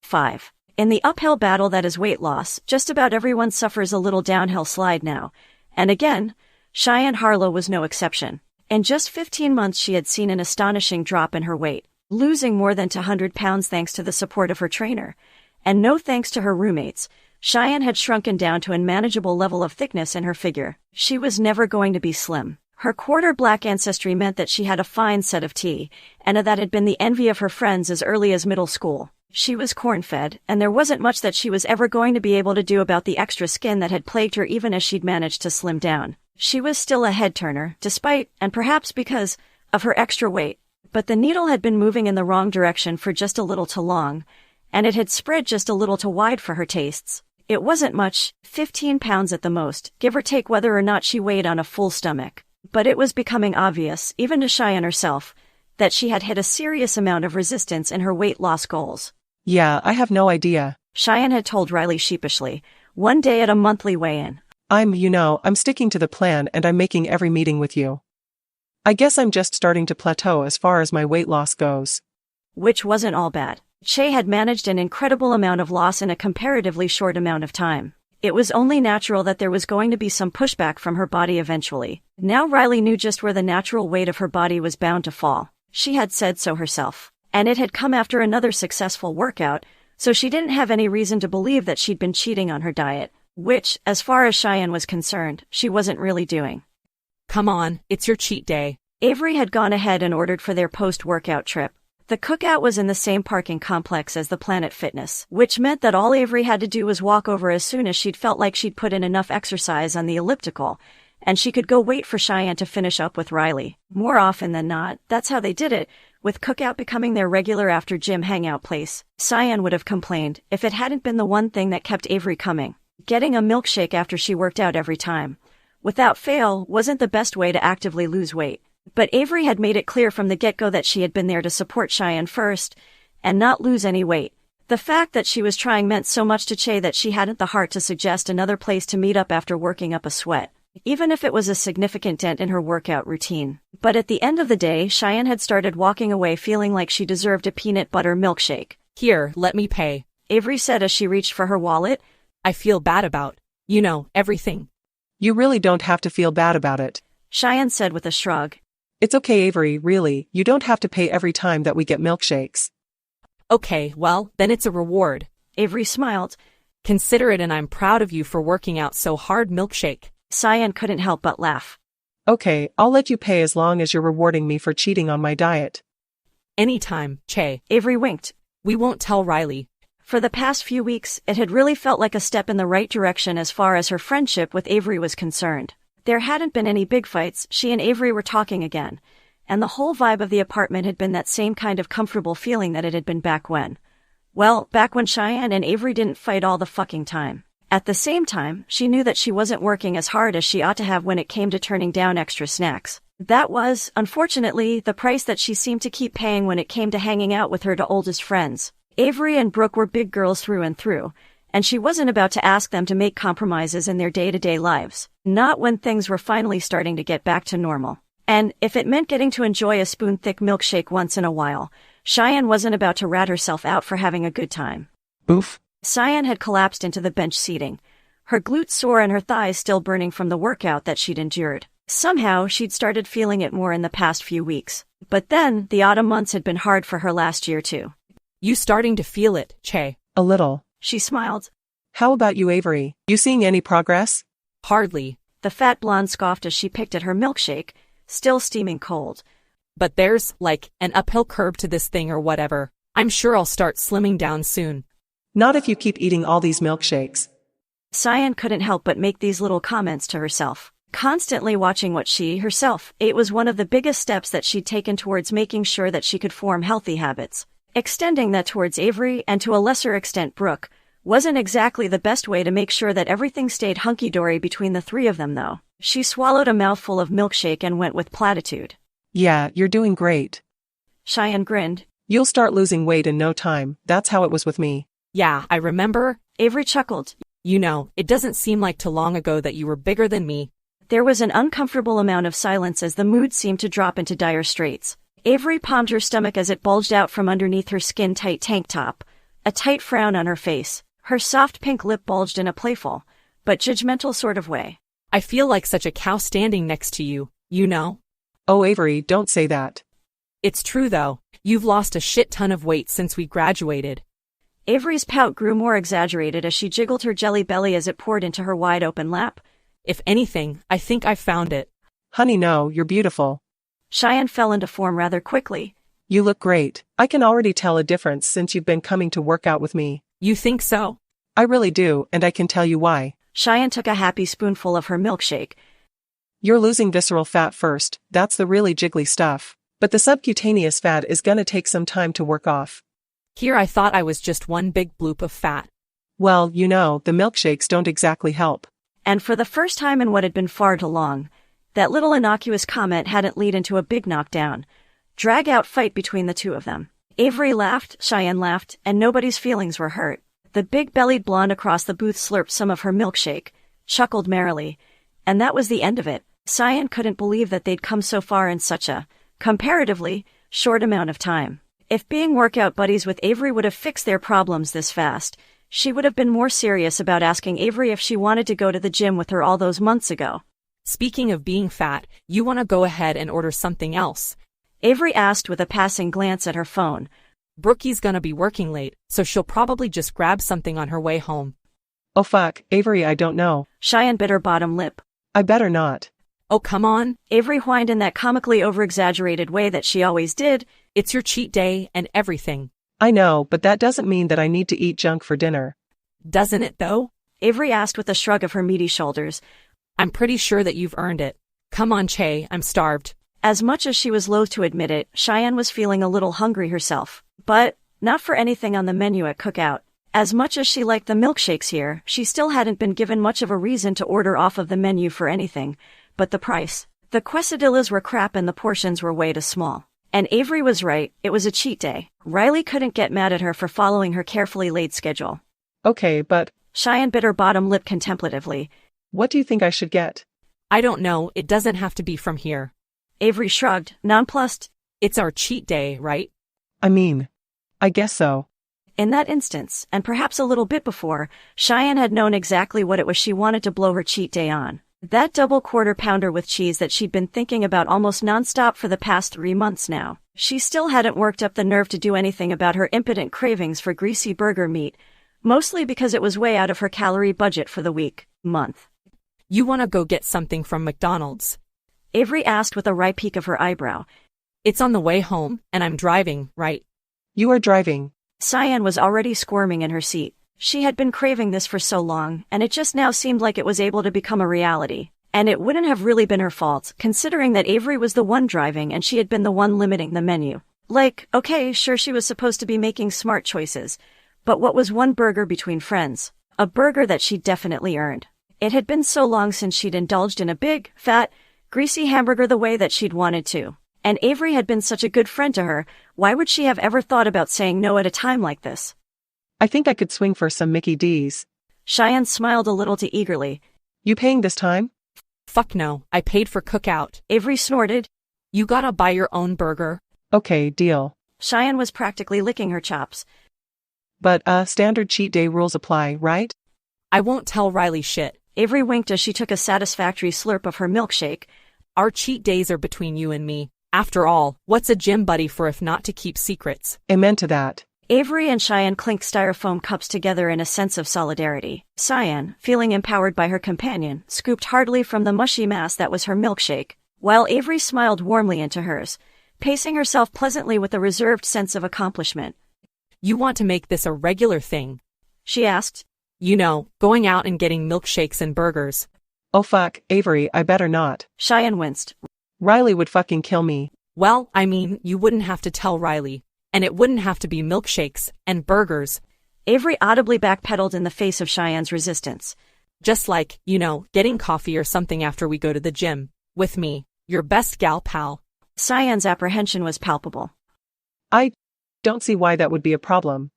5. In the uphill battle that is weight loss, just about everyone suffers a little downhill slide now. And again, Cheyenne Harlow was no exception. In just 15 months she had seen an astonishing drop in her weight, losing more than 200 pounds thanks to the support of her trainer. And no thanks to her roommates, Cheyenne had shrunken down to a manageable level of thickness in her figure. She was never going to be slim. Her quarter-black ancestry meant that she had a fine set of teeth, and that had been the envy of her friends as early as middle school. She was corn-fed, and there wasn't much that she was ever going to be able to do about the extra skin that had plagued her even as she'd managed to slim down. She was still a head-turner, despite, and perhaps because, of her extra weight. But the needle had been moving in the wrong direction for just a little too long, and it had spread just a little too wide for her tastes. It wasn't much, 15 pounds at the most, give or take whether or not she weighed on a full stomach. But it was becoming obvious, even to Cheyenne herself, that she had hit a serious amount of resistance in her weight loss goals. Yeah, I have no idea. Cheyenne had told Riley sheepishly, one day at a monthly weigh-in. I'm sticking to the plan and I'm making every meeting with you. I guess I'm just starting to plateau as far as my weight loss goes. Which wasn't all bad. Che had managed an incredible amount of loss in a comparatively short amount of time. It was only natural that there was going to be some pushback from her body eventually. Now Riley knew just where the natural weight of her body was bound to fall. She had said so herself. And it had come after another successful workout, so she didn't have any reason to believe that she'd been cheating on her diet, which, as far as Cheyenne was concerned, she wasn't really doing. Come on, it's your cheat day. Avery had gone ahead and ordered for their post-workout trip. The cookout was in the same parking complex as the Planet Fitness, which meant that all Avery had to do was walk over as soon as she'd felt like she'd put in enough exercise on the elliptical, and she could go wait for Cheyenne to finish up with Riley. More often than not, that's how they did it, with cookout becoming their regular after-gym hangout place. Cheyenne would have complained if it hadn't been the one thing that kept Avery coming. Getting a milkshake after she worked out every time, without fail, wasn't the best way to actively lose weight. But Avery had made it clear from the get-go that she had been there to support Cheyenne first, and not lose any weight. The fact that she was trying meant so much to Che that she hadn't the heart to suggest another place to meet up after working up a sweat, even if it was a significant dent in her workout routine. But at the end of the day, Cheyenne had started walking away feeling like she deserved a peanut butter milkshake. Here, let me pay. Avery said as she reached for her wallet. I feel bad about, everything. You really don't have to feel bad about it. Cheyenne said with a shrug. It's okay, Avery, really, you don't have to pay every time that we get milkshakes. Okay, well, then it's a reward. Avery smiled. Consider it, and I'm proud of you for working out so hard, Milkshake. Cheyenne couldn't help but laugh. Okay, I'll let you pay as long as you're rewarding me for cheating on my diet. Anytime, Che. Avery winked. We won't tell Riley. For the past few weeks, it had really felt like a step in the right direction as far as her friendship with Avery was concerned. There hadn't been any big fights, she and Avery were talking again, and the whole vibe of the apartment had been that same kind of comfortable feeling that it had been back when. Well, back when Cheyenne and Avery didn't fight all the fucking time. At the same time, she knew that she wasn't working as hard as she ought to have when it came to turning down extra snacks. That was, unfortunately, the price that she seemed to keep paying when it came to hanging out with her oldest friends. Avery and Brooke were big girls through and through, and she wasn't about to ask them to make compromises in their day-to-day lives. Not when things were finally starting to get back to normal. And if it meant getting to enjoy a spoon-thick milkshake once in a while, Cheyenne wasn't about to rat herself out for having a good time. Oof. Cheyenne had collapsed into the bench seating, her glutes sore and her thighs still burning from the workout that she'd endured. Somehow, she'd started feeling it more in the past few weeks. But then, the autumn months had been hard for her last year too. You starting to feel it, Che? A little. She smiled. How about you, Avery? You seeing any progress? Hardly. The fat blonde scoffed as she picked at her milkshake, still steaming cold. But there's, an uphill curve to this thing or whatever. I'm sure I'll start slimming down soon. Not if you keep eating all these milkshakes. Cheyenne couldn't help but make these little comments to herself. Constantly watching what she, herself, ate was one of the biggest steps that she'd taken towards making sure that she could form healthy habits. Extending that towards Avery, and to a lesser extent Brooke, wasn't exactly the best way to make sure that everything stayed hunky-dory between the three of them though. She swallowed a mouthful of milkshake and went with platitude. Yeah, you're doing great. Cheyenne grinned. You'll start losing weight in no time, that's how it was with me. Yeah, I remember. Avery chuckled. It doesn't seem like too long ago that you were bigger than me. There was an uncomfortable amount of silence as the mood seemed to drop into dire straits. Avery palmed her stomach as it bulged out from underneath her skin-tight tank top, a tight frown on her face. Her soft pink lip bulged in a playful, but judgmental sort of way. I feel like such a cow standing next to you, you know? Oh, Avery, don't say that. It's true though. You've lost a shit ton of weight since we graduated. Avery's pout grew more exaggerated as she jiggled her jelly belly as it poured into her wide-open lap. If anything, I think I found it. Honey, no, you're beautiful. Cheyenne fell into form rather quickly. You look great. I can already tell a difference since you've been coming to work out with me. You think so? I really do, and I can tell you why. Cheyenne took a happy spoonful of her milkshake. You're losing visceral fat first, that's the really jiggly stuff. But the subcutaneous fat is gonna take some time to work off. Here I thought I was just one big bloop of fat. Well, you know, the milkshakes don't exactly help. And for the first time in what had been far too long, that little innocuous comment hadn't led into a big knockdown, drag-out fight between the two of them. Avery laughed, Cheyenne laughed, and nobody's feelings were hurt. The big-bellied blonde across the booth slurped some of her milkshake, chuckled merrily, and that was the end of it. Cheyenne couldn't believe that they'd come so far in such a, comparatively, short amount of time. If being workout buddies with Avery would have fixed their problems this fast, she would have been more serious about asking Avery if she wanted to go to the gym with her all those months ago. Speaking of being fat, you want to go ahead and order something else? Avery asked with a passing glance at her phone. Brookie's gonna be working late, so she'll probably just grab something on her way home. Oh fuck, Avery, I don't know. Cheyenne bit her bottom lip. I better not. Oh come on. Avery whined in that comically over-exaggerated way that she always did. It's your cheat day and everything. I know, but that doesn't mean that I need to eat junk for dinner. Doesn't it though? Avery asked with a shrug of her meaty shoulders. I'm pretty sure that you've earned it. Come on, Che, I'm starved. As much as she was loath to admit it, Cheyenne was feeling a little hungry herself. But, not for anything on the menu at Cookout. As much as she liked the milkshakes here, she still hadn't been given much of a reason to order off of the menu for anything. But the price. The quesadillas were crap and the portions were way too small. And Avery was right, it was a cheat day. Riley couldn't get mad at her for following her carefully laid schedule. Okay, but... Cheyenne bit her bottom lip contemplatively. What do you think I should get? I don't know, it doesn't have to be from here. Avery shrugged, nonplussed. It's our cheat day, right? I mean, I guess so. In that instance, and perhaps a little bit before, Cheyenne had known exactly what it was she wanted to blow her cheat day on. That double quarter pounder with cheese that she'd been thinking about almost nonstop for the past 3 months now. She still hadn't worked up the nerve to do anything about her impotent cravings for greasy burger meat, mostly because it was way out of her calorie budget for the week, month. You want to go get something from McDonald's? Avery asked with a wry peak of her eyebrow. It's on the way home, and I'm driving, right? You are driving. Cheyenne was already squirming in her seat. She had been craving this for so long, and it just now seemed like it was able to become a reality. And it wouldn't have really been her fault, considering that Avery was the one driving and she had been the one limiting the menu. Like, okay, sure she was supposed to be making smart choices. But what was one burger between friends? A burger that she'd definitely earned. It had been so long since she'd indulged in a big, fat, greasy hamburger the way that she'd wanted to. And Avery had been such a good friend to her, why would she have ever thought about saying no at a time like this? I think I could swing for some Mickey D's. Cheyenne smiled a little too eagerly. You paying this time? Fuck no, I paid for Cookout. Avery snorted. You gotta buy your own burger. Okay, deal. Cheyenne was practically licking her chops. But, standard cheat day rules apply, right? I won't tell Riley shit. Avery winked as she took a satisfactory slurp of her milkshake. Our cheat days are between you and me. After all, what's a gym buddy for if not to keep secrets? Amen to that. Avery and Cheyenne clinked styrofoam cups together in a sense of solidarity. Cheyenne, feeling empowered by her companion, scooped heartily from the mushy mass that was her milkshake, while Avery smiled warmly into hers, pacing herself pleasantly with a reserved sense of accomplishment. You want to make this a regular thing? She asked. You know, going out and getting milkshakes and burgers. Oh fuck, Avery, I better not. Cheyenne winced. Riley would fucking kill me. Well, I mean, you wouldn't have to tell Riley. And it wouldn't have to be milkshakes and burgers. Avery audibly backpedaled in the face of Cheyenne's resistance. Just like, you know, getting coffee or something after we go to the gym. With me, your best gal pal. Cheyenne's apprehension was palpable. I don't see why that would be a problem.